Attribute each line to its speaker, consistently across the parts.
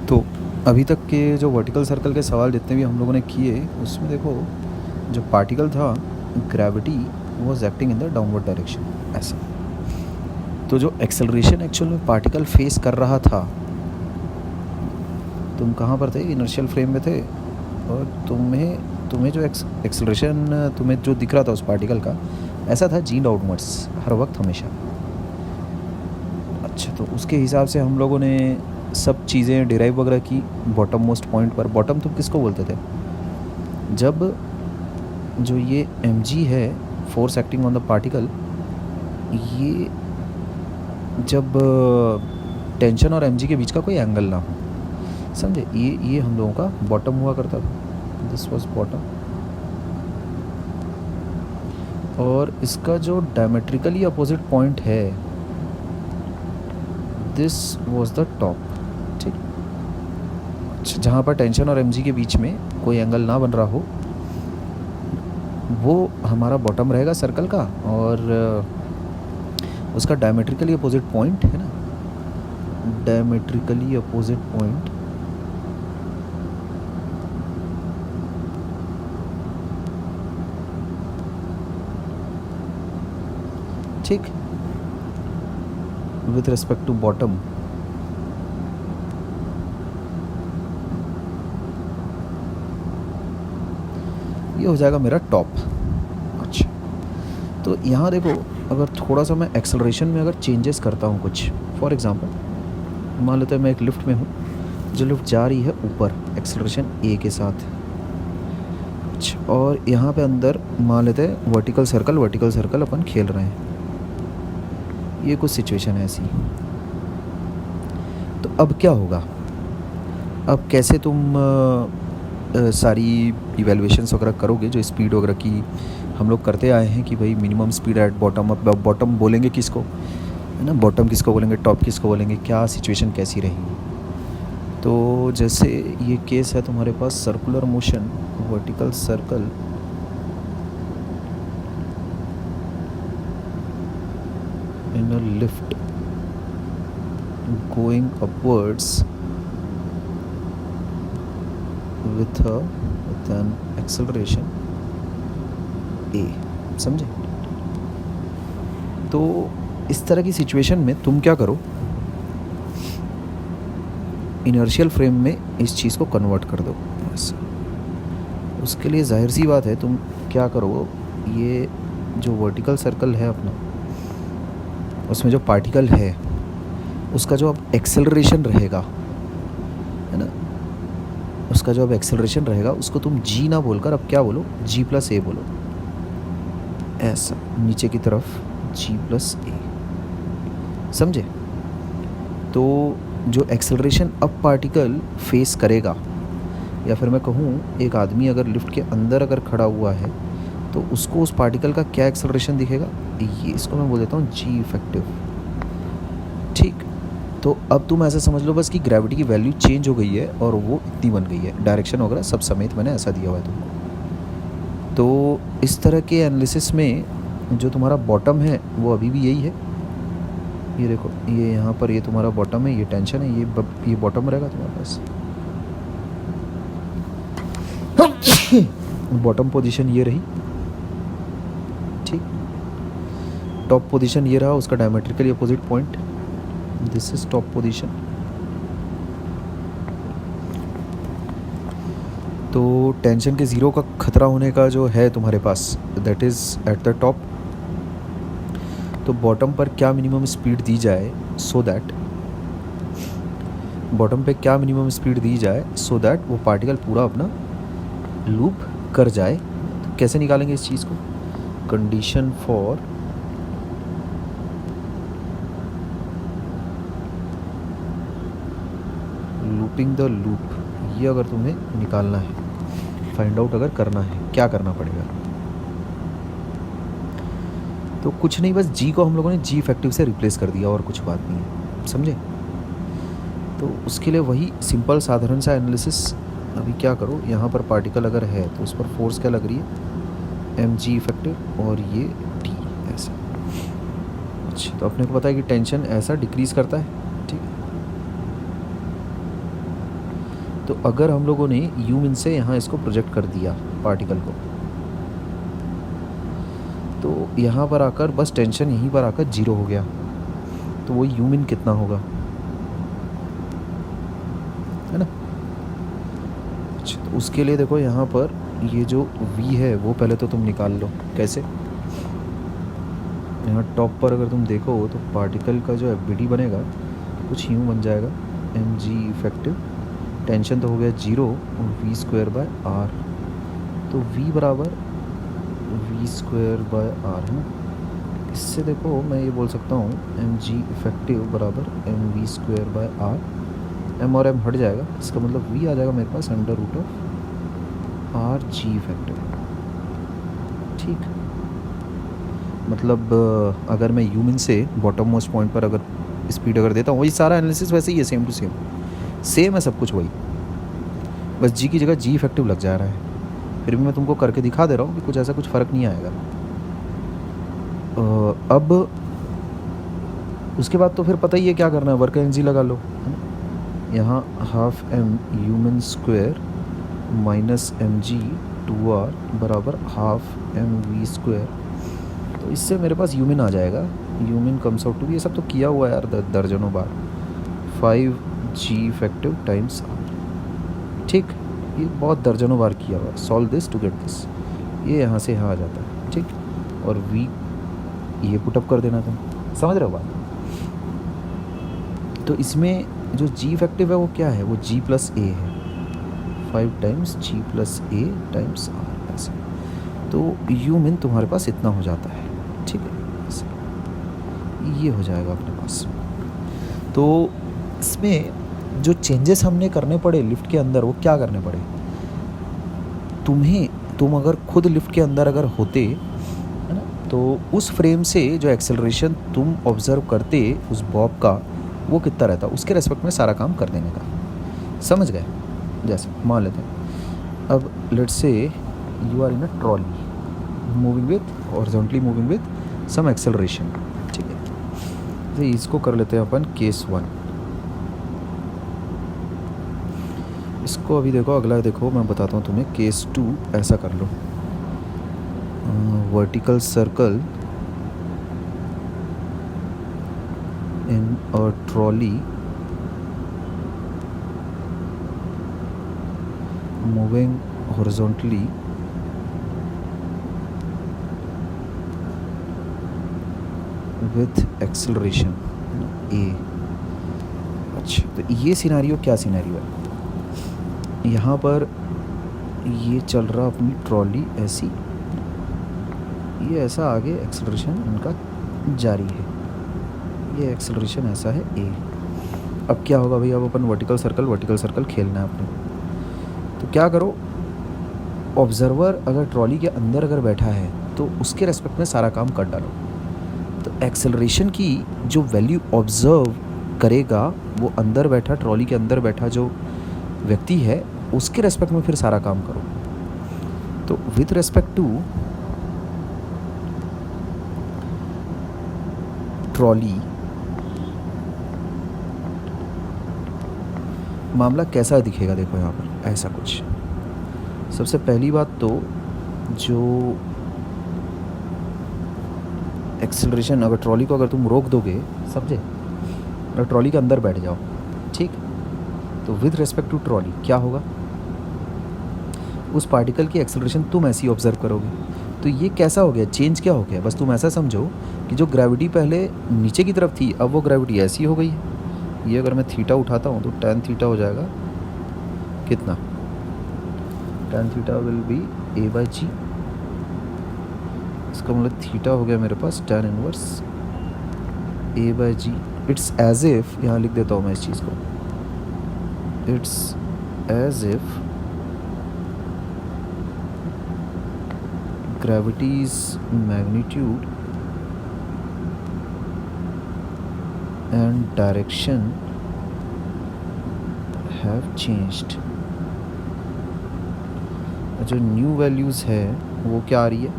Speaker 1: तो अभी तक के जो वर्टिकल सर्कल के सवाल जितने भी हम लोगों ने किए उसमें देखो जो पार्टिकल था gravity was acting in the downward direction ऐसा। तो जो एक्सेलरेशन एक्चुअल में पार्टिकल फेस कर रहा था, तुम कहाँ पर थे? इनर्शियल फ्रेम में थे, और तुम्हें जो एक्सेलरेशन तुम्हें जो दिख रहा था उस पार्टिकल का ऐसा था जी डाउनवर्ड्स हर वक्त हमेशा। अच्छा, तो उसके हिसाब से हम लोगों ने सब चीज़ें डिराइव वगैरह की बॉटम मोस्ट पॉइंट पर। बॉटम तुम किसको बोलते थे? जब जो ये mg है force acting on the particle, ये जब टेंशन और mg के बीच का कोई एंगल ना हो, समझे? ये हम लोगों का बॉटम हुआ करता था। This was bottom. और इसका जो डायमेट्रिकली अपोजिट पॉइंट है दिस वाज द टॉप। ठीक, अच्छा, जहाँ पर टेंशन और mg के बीच में कोई एंगल ना बन रहा हो वो हमारा बॉटम रहेगा सर्कल का, और उसका डायमेट्रिकली अपोजिट पॉइंट है ना, डायमेट्रिकली अपोजिट पॉइंट ठीक विथ रिस्पेक्ट टू बॉटम ये हो जाएगा मेरा टॉप। अच्छा, तो यहाँ देखो अगर थोड़ा सा मैं एक्सेलरेशन में अगर चेंजेस करता हूँ कुछ, फॉर एग्जांपल मान लेते हैं मैं एक लिफ्ट में हूँ, जो लिफ्ट जा रही है ऊपर एक्सेलरेशन a के साथ। अच्छा, और यहाँ पे अंदर मान लेते हैं वर्टिकल सर्कल अपन खेल रहे हैं, ये कुछ सिचुएशन है ऐसी। तो अब क्या होगा? अब कैसे तुम सारी इवैल्यूएशंस वगैरह करोगे जो स्पीड वगैरह की हम लोग करते आए हैं कि भाई मिनिमम स्पीड एट बॉटम। अब बॉटम बोलेंगे किसको, है ना? बॉटम किसको बोलेंगे, टॉप किसको बोलेंगे, क्या सिचुएशन कैसी रहेगी? तो जैसे ये केस है तुम्हारे पास circular motion, vertical circle in a lift going upwards with an acceleration a, समझे? तो इस तरह की सिचुएशन में तुम क्या करो, इनर्शियल फ्रेम में इस चीज़ को कन्वर्ट कर दो ऐसा। उसके लिए जाहिर सी बात है तुम क्या करो, ये जो वर्टिकल सर्कल है अपना, उसमें जो पार्टिकल है उसका जो अब एक्सेलरेशन रहेगा, है ना, उसका जो अब एक्सेलरेशन रहेगा उसको तुम g ना बोलकर अब क्या बोलो, g+a बोलो ऐसा, नीचे की तरफ g+a, समझे? तो जो एक्सेलरेशन अब पार्टिकल फेस करेगा, या फिर मैं कहूँ एक आदमी अगर लिफ्ट के अंदर अगर खड़ा हुआ है तो उसको उस पार्टिकल का क्या एक्सेलरेशन दिखेगा, ये इसको मैं बोल देता हूँ g इफेक्टिव। ठीक, तो अब तुम ऐसा समझ लो बस कि ग्रेविटी की वैल्यू चेंज हो गई है और वो इतनी बन गई है, डायरेक्शन वगैरह सब समेत मैंने ऐसा दिया हुआ है तुमको। तो इस तरह के एनालिसिस में जो तुम्हारा बॉटम है वो अभी भी यही है। ये देखो, ये यहाँ पर ये तुम्हारा बॉटम है, ये टेंशन है, ये बॉटम रहेगा तुम्हारे पास। बॉटम पोजीशन ये रही, ठीक। टॉप पोजीशन ये रहा, उसका diametrically opposite point, this is top position. तो टेंशन के ज़ीरो का खतरा होने का जो है तुम्हारे पास, that is at the top. तो बॉटम पर क्या मिनिमम स्पीड दी जाए सो दैट, बॉटम पे क्या मिनिमम स्पीड दी जाए सो दैट वो पार्टिकल पूरा अपना लूप कर जाए। तो कैसे निकालेंगे इस चीज़ को? Condition for looping the loop, ये अगर तुम्हें निकालना है, फाइंड आउट अगर करना है, क्या करना पड़ेगा? तो कुछ नहीं, बस जी को हम लोगों ने जी इफेक्टिव से रिप्लेस कर दिया और कुछ बात नहीं है, समझे? तो उसके लिए वही सिंपल साधारण सा एनालिसिस। अभी क्या करो, यहाँ पर पार्टिकल अगर है तो उस पर फोर्स क्या लग रही है, mg इफेक्टिव, और ये t ऐसा। अच्छा, तो अपने को पता है कि टेंशन ऐसा डिक्रीज़ करता है, ठीक है। तो अगर हम लोगों ने यू मिन से यहाँ इसको प्रोजेक्ट कर दिया पार्टिकल को, तो यहाँ पर आकर बस टेंशन यहीं पर आकर 0 हो गया, तो वो यू मिन कितना होगा, है ना। अच्छा, तो उसके लिए देखो यहाँ पर ये जो v है वो पहले तो तुम निकाल लो। कैसे? यहाँ टॉप पर अगर तुम देखो तो पार्टिकल का जो एफ बनेगा कुछ यूँ बन जाएगा, एम जी इफेक्टिव, टेंशन तो हो गया 0 और v²/r, तो v बराबर v² r है ना। इससे देखो मैं ये बोल सकता हूँ एम जी इफेक्टिव बराबर mv²/r, m और m हट जाएगा, इसका मतलब v आ जाएगा मेरे पास √r g इफेक्टिव। ठीक, मतलब अगर मैं यूमिन से बॉटम मोस्ट पॉइंट पर अगर स्पीड अगर देता हूँ, वही सारा एनालिसिस वैसे ही है, सेम टू सेम है सब कुछ वही, बस जी की जगह जी इफेक्टिव लग जा रहा है। फिर भी मैं तुमको करके दिखा दे रहा हूँ कि कुछ ऐसा कुछ फ़र्क नहीं आएगा। अब उसके बाद तो फिर पता ही है क्या करना है, वर्क एनर्जी लगा लो, है ना। यहाँ half m u min square minus m g 2r बराबर हाफ एम वी स्क्वायर, तो इससे मेरे पास यूमिन आ जाएगा, यूमिन कम्स आउट टू, ये सब तो किया हुआ है यार दर्जनों बार, 5g इफेक्टिव टाइम्स r। ठीक, ये बहुत दर्जनों बार किया हुआ है। Solve this to get this, ये यहाँ से यहाँ आ जाता है। ठीक, और v ये पुटअप कर देना, तुम समझ रहे हो बात। तो इसमें जो g इफेक्टिव है वो क्या है, वो g प्लस a है, 5 times g plus a times r ऐसे, तो यू मिन तुम्हारे पास इतना हो जाता है। ठीक है, ऐसे ये हो जाएगा अपने पास। तो इसमें जो चेंजेस हमने करने पड़े लिफ्ट के अंदर, वो क्या करने पड़े तुम अगर खुद लिफ्ट के अंदर अगर होते, है ना, तो उस फ्रेम से जो एक्सेलरेशन तुम ऑब्जर्व करते उस बॉब का, वो कितना रहता, उसके रेस्पेक्ट में सारा काम कर देने का। समझ गए? जैसे मान लेते हैं अब let's say you are in a trolley moving with horizontally moving with some acceleration. ठीक है, तो इसको कर लेते हैं अपन केस 1। इसको अभी देखो, अगला देखो मैं बताता हूँ तुम्हें, केस 2 ऐसा कर लो, vertical circle in a trolley moving horizontally with acceleration a। अच्छा, तो ये सिनेरियो क्या सिनेरियो है, यहाँ पर ये चल रहा अपनी ट्रॉली ऐसी, ये ऐसा आगे एक्सेलरेशन इनका जारी है, ये एक्सेलरेशन ऐसा है a। अब क्या होगा भाई, अब अपन वर्टिकल सर्कल खेलना है अपने। तो क्या करो, ऑब्जर्वर अगर ट्रॉली के अंदर अगर बैठा है तो उसके रेस्पेक्ट में सारा काम कर डालो। तो एक्सेलरेशन की जो वैल्यू ऑब्जर्व करेगा वो अंदर बैठा, ट्रॉली के अंदर बैठा जो व्यक्ति है, उसके रेस्पेक्ट में फिर सारा काम करो। तो विथ रेस्पेक्ट टू ट्रॉली मामला कैसा दिखेगा, देखो यहाँ पर ऐसा कुछ। सबसे पहली बात तो जो एक्सेलरेशन, अगर ट्रॉली को अगर तुम रोक दोगे, समझे, अगर ट्रॉली के अंदर बैठ जाओ, ठीक, तो विद रिस्पेक्ट टू ट्रॉली क्या होगा, उस पार्टिकल की एक्सेलरेशन तुम ऐसी ऑब्जर्व करोगे। तो ये कैसा हो गया, चेंज क्या हो गया, बस तुम ऐसा समझो कि जो ग्रेविटी पहले नीचे की तरफ थी, अब वो ग्रेविटी ऐसी हो गई है। ये अगर मैं थीटा उठाता हूँ तो tan थीटा हो जाएगा कितना, tan theta will be a/g, इसका मतलब थीटा हो गया मेरे पास tan inverse a/g। It's as if, यहाँ लिख देता हूँ मैं इस चीज़ को, it's as if gravity's magnitude and direction have changed। जो न्यू वैल्यूज़ है वो क्या आ रही है,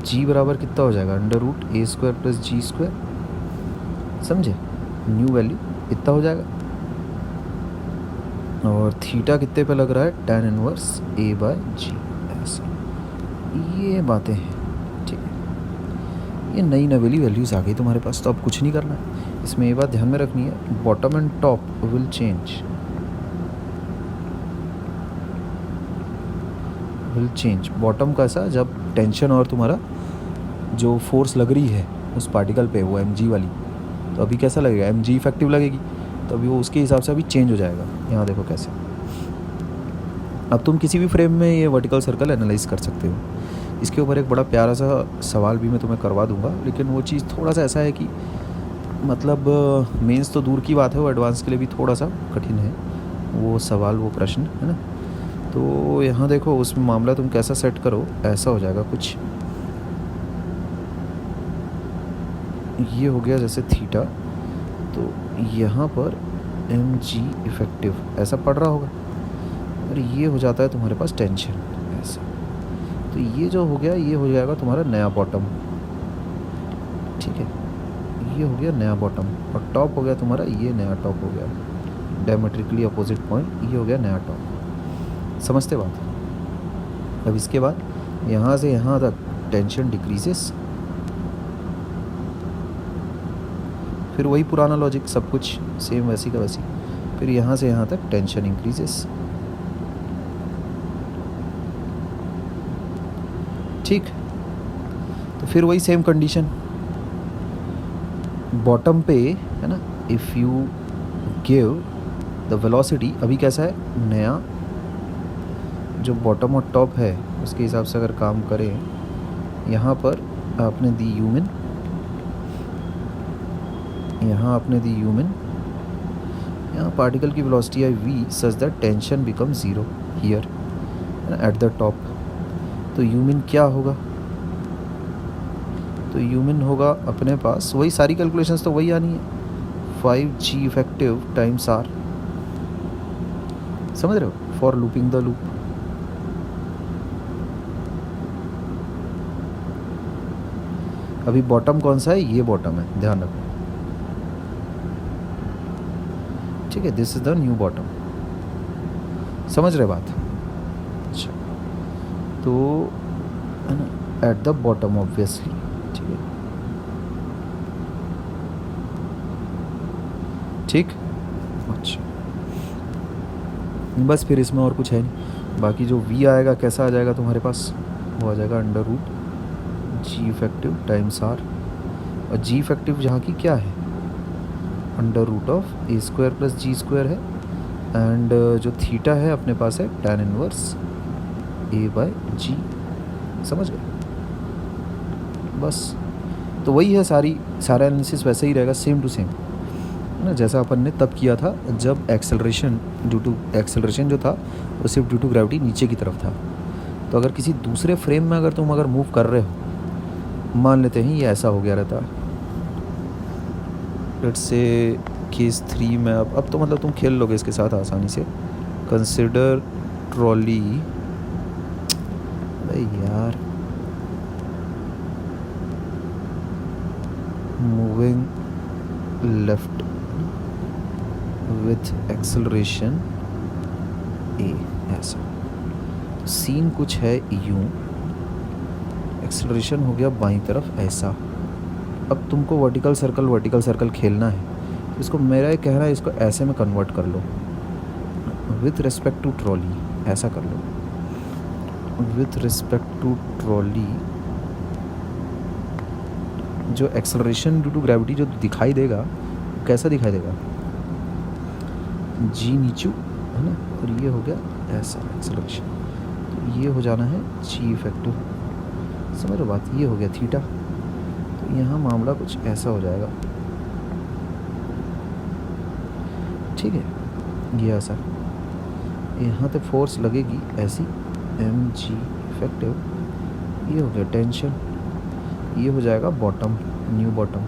Speaker 1: g बराबर कितना हो जाएगा, √a² + g², समझे, न्यू वैल्यू इतना हो जाएगा। और थीटा कितने पे लग रहा है, tan इनवर्स a बाय जी, ऐसा। ये बातें हैं, ठीक है। ये नई नवेली वैल्यूज़ आ गई तुम्हारे पास, तो अब कुछ नहीं करना है इसमें। ये बात ध्यान में रखनी है, bottom and top will change. Bottom कैसा, जब टेंशन और तुम्हारा जो फोर्स लग रही है उस पार्टिकल पे, वो mg वाली, तो अभी कैसा लगेगा, mg इफेक्टिव लगेगी, तो अभी वो उसके हिसाब से अभी चेंज हो जाएगा। यहाँ देखो कैसे। अब तुम किसी भी फ्रेम में ये वर्टिकल सर्कल एनालाइज कर सकते हो। इसके ऊपर एक बड़ा प्यारा सा सवाल भी मैं तुम्हें करवा दूंगा, लेकिन वो चीज़ थोड़ा सा ऐसा है कि मतलब मेंस तो दूर की बात है, वो एडवांस के लिए भी थोड़ा सा कठिन है वो सवाल, वो प्रश्न, है ना। तो यहाँ देखो उसमें मामला तुम कैसा सेट करो, ऐसा हो जाएगा कुछ। ये हो गया जैसे थीटा, तो यहाँ पर mg इफेक्टिव ऐसा पड़ रहा होगा, और ये हो जाता है तुम्हारे पास टेंशन ऐसा। तो ये जो हो गया, ये हो जाएगा तुम्हारा नया बॉटम, ठीक है। ये हो गया नया बॉटम, और टॉप हो गया तुम्हारा, ये नया टॉप हो गया, डायमेट्रिकली अपोजिट पॉइंट, ये हो गया नया टॉप। समझते बात। अब इसके बाद यहाँ से यहाँ तक टेंशन डिक्रीजेस, फिर वही पुराना लॉजिक, सब कुछ सेम वैसी का वैसी। फिर यहाँ से यहाँ तक टेंशन इंक्रीजेस, ठीक। तो फिर वही सेम कंडीशन बॉटम पे, है ना। If you give the velocity, अभी कैसा है, नया जो बॉटम और टॉप है उसके हिसाब से अगर काम करें, यहाँ पर आपने दी यूमिन, यहाँ आपने दी यूमिन, यहाँ पार्टिकल की वेलोसिटी है v such that tension become zero here eight the top. तो यूमिन क्या होगा, तो यूमिन होगा अपने पास, वही सारी कैलकुलेशंस तो वही आनी है, 5g इफेक्टिव टाइम्स r, समझ रहे हो, फॉर लूपिंग द लूप। अभी बॉटम कौन सा है, ये बॉटम है, ध्यान रखो, ठीक है। This is the new bottom, समझ रहे बात। अच्छा, तो है ना, एट द बॉटम ऑब्वियसली, ठीक है, ठीक। अच्छा, बस फिर इसमें और कुछ है नहीं। बाकी जो v आएगा कैसा आ जाएगा तुम्हारे पास, वो आ जाएगा under root g effective times r, और g इफेक्टिव यहाँ की क्या है, under root of a square plus g square है, एंड जो थीटा है अपने पास है tan inverse a by g, समझ गए। बस तो वही है, सारा एनालिसिस वैसे ही रहेगा, सेम टू सेम, है ना, जैसा अपन ने तब किया था जब एक्सेलरेशन जो था वो सिर्फ ड्यू टू ग्रेविटी नीचे की तरफ था। तो अगर किसी दूसरे फ्रेम में अगर तुम मूव कर रहे हो, मान लेते हैं ये ऐसा हो गया रहता, लेट्स से केस 3 में, अब तो मतलब तुम खेल लोगे इसके साथ आसानी से। कंसिडर ट्रॉली, यार, मूविंग लेफ्ट विथ एक्सेलरेशन ए, ऐसा। सीन कुछ है यूं, एक्सेलरेशन हो गया बाईं तरफ ऐसा। अब तुमको वर्टिकल सर्कल खेलना है, तो इसको, मेरा ये कहना है, इसको ऐसे में कन्वर्ट कर लो, विथ रिस्पेक्ट टू ट्रॉली, ऐसा कर लो, विथ रिस्पेक्ट टू ट्रॉली। जो एक्सेलरेशन ड्यू टू ग्रेविटी जो दिखाई देगा, कैसा दिखाई देगा, जी नीचू, है ना, और ये हो गया ऐसा एक्सेलरेशन, तो ये हो जाना है जी इफेक्टिव, समझ लो बात। ये हो गया थीटा, तो यहाँ मामला कुछ ऐसा हो जाएगा, ठीक है। ये ऐसा, यहाँ पे फोर्स लगेगी ऐसी, एम जी इफेक्टिव, ये हो गया टेंशन, ये हो जाएगा बॉटम, न्यू बॉटम,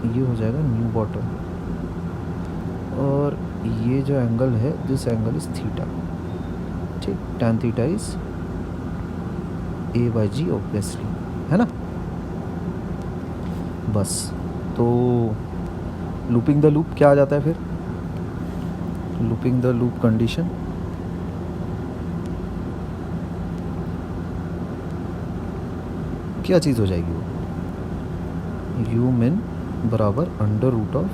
Speaker 1: ये हो जाएगा न्यू बॉटम, और ये जो एंगल है, दिस एंगल इज थीटा, ठीक, tan theta is a by g obviously, है ना। बस, तो लूपिंग द लूप क्या आ जाता है फिर, लूपिंग द लूप कंडीशन, क्या चीज़ हो जाएगी वो, यू मिन बराबर under root of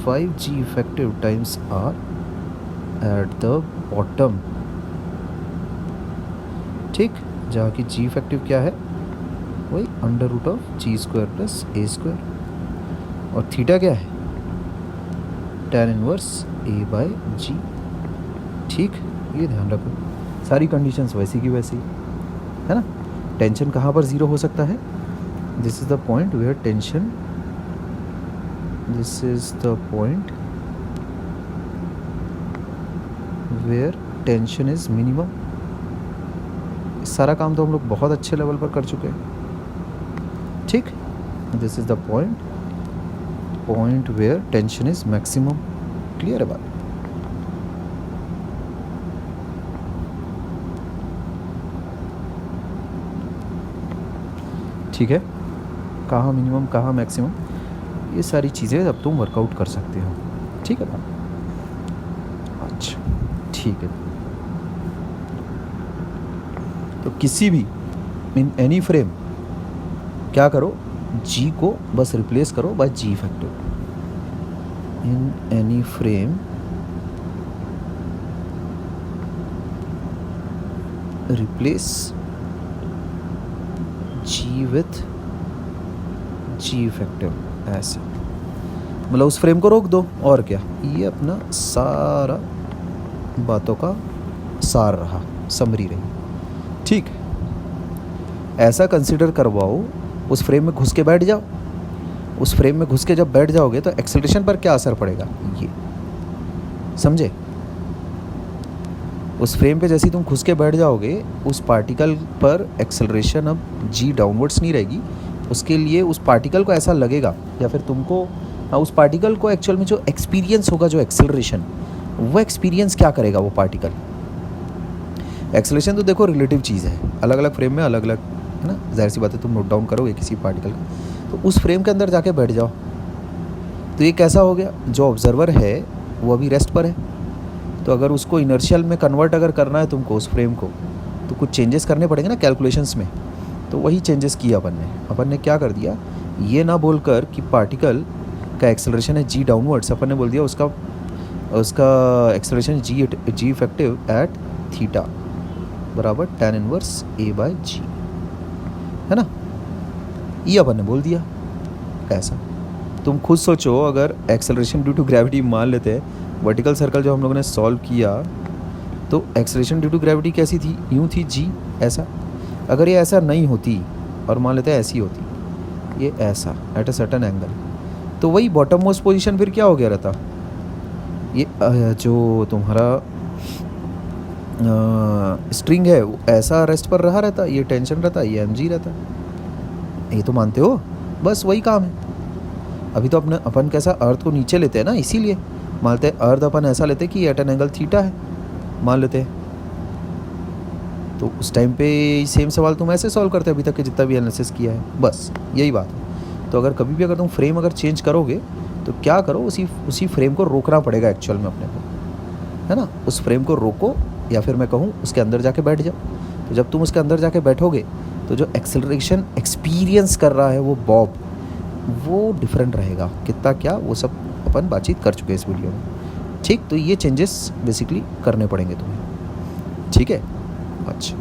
Speaker 1: 5g effective times r at the bottom. ठीक, जहाँ की जी इफेक्टिव क्या है, वही under root of g square plus a square, और थीटा क्या है, tan inverse a by g. ठीक, ये ध्यान रखो, सारी कंडीशंस वैसी की वैसी है ना। टेंशन कहाँ पर ज़ीरो हो सकता है, this is the point where tension, this is the point where tension is minimum. सारा काम तो हम लोग बहुत अच्छे लेवल पर कर चुके हैं। ठीक, this is the point where tension is maximum. Clear है बात। ठीक है, कहाँ मिनिमम कहाँ मैक्सिमम, ये सारी चीज़ें अब तुम वर्कआउट कर सकते हो। ठीक है बात। अच्छा ठीक है, तो किसी भी इन एनी फ्रेम क्या करो, जी को बस रिप्लेस करो by g factor. In any frame replace g with g factor, ऐसे मतलब उस फ्रेम को रोक दो, और क्या, ये अपना सारा बातों का सार रहा, समरी रही। ठीक, ऐसा कंसिडर करवाओ, उस फ्रेम में घुस के बैठ जाओ। उस फ्रेम में घुस के जब बैठ जाओगे तो एक्सेलरेशन पर क्या असर पड़ेगा, ये समझे। उस फ्रेम पे जैसे ही तुम घुस के बैठ जाओगे, उस पार्टिकल पर एक्सेलरेशन अब जी डाउनवर्ड्स नहीं रहेगी। उसके लिए उस पार्टिकल को ऐसा लगेगा, या फिर तुमको उस पार्टिकल को एक्चुअल में जो एक्सपीरियंस होगा, जो एक्सेलरेशन, वो एक्सपीरियंस क्या करेगा वो पार्टिकल। एक्सेलरेशन तो देखो रिलेटिव चीज़ है, अलग अलग फ्रेम में अलग अलग है ना, जाहिर सी बात है तुम नोट डाउन करोगे किसी पार्टिकल का, तो उस फ्रेम के अंदर जाके बैठ जाओ। तो ये कैसा हो गया, जो ऑब्जर्वर है वो अभी रेस्ट पर है, तो अगर उसको इनर्शियल में कन्वर्ट अगर करना है तुमको उस फ्रेम को, तो कुछ चेंजेस करने पड़ेंगे ना कैलकुलेशंस में। तो वही चेंजेस किया अपन ने क्या कर दिया, ये ना बोलकर कि पार्टिकल का एक्सेलरेशन है जी डाउनवर्ड्स, अपन ने बोल दिया उसका acceleration g effective at theta बराबर tan inverse a by g, है ना, ये अपन ने बोल दिया। ऐसा तुम खुद सोचो, अगर एक्सेलरेशन ड्यू टू ग्रेविटी मान लेते हैं, वर्टिकल सर्कल जो हम लोगों ने सॉल्व किया, तो एक्सेलरेशन ड्यू टू ग्रेविटी कैसी थी, यूँ थी जी ऐसा। अगर ये ऐसा नहीं होती और मान लेते हैं ऐसी होती, ये ऐसा एट अ सर्टन एंगल, तो वही बॉटम मोस्ट पोजीशन फिर क्या हो गया रहता, ये जो तुम्हारा स्ट्रिंग है वो ऐसा रेस्ट पर रहा रहता, ये टेंशन रहता, ये एम जी रहता। ये तो मानते हो, बस वही काम है। अभी तो अपन कैसा अर्थ को नीचे लेते हैं ना, इसीलिए मानते हैं अर्थ अपन ऐसा लेते हैं कि एट एन एंगल थीटा है, मान लेते हैं। तो उस टाइम पे सेम सवाल तुम ऐसे सॉल्व करते अभी तक के जितना भी एनालिसिस किया है, बस यही बात है। तो अगर कभी भी अगर तुम फ्रेम अगर चेंज करोगे तो क्या करो, उसी फ्रेम को रोकना पड़ेगा एक्चुअल में अपने को, है ना। उस फ्रेम को रोको, या फिर मैं कहूँ उसके अंदर जाके बैठ जाओ। तो जब तुम उसके अंदर जाके बैठोगे तो जो एक्सेलरेशन एक्सपीरियंस कर रहा है वो बॉब, वो डिफरेंट रहेगा। कितना क्या वो सब अपन बातचीत कर चुके हैं इस वीडियो में। ठीक, तो ये चेंजेस बेसिकली करने पड़ेंगे तुम्हें। ठीक है, अच्छा।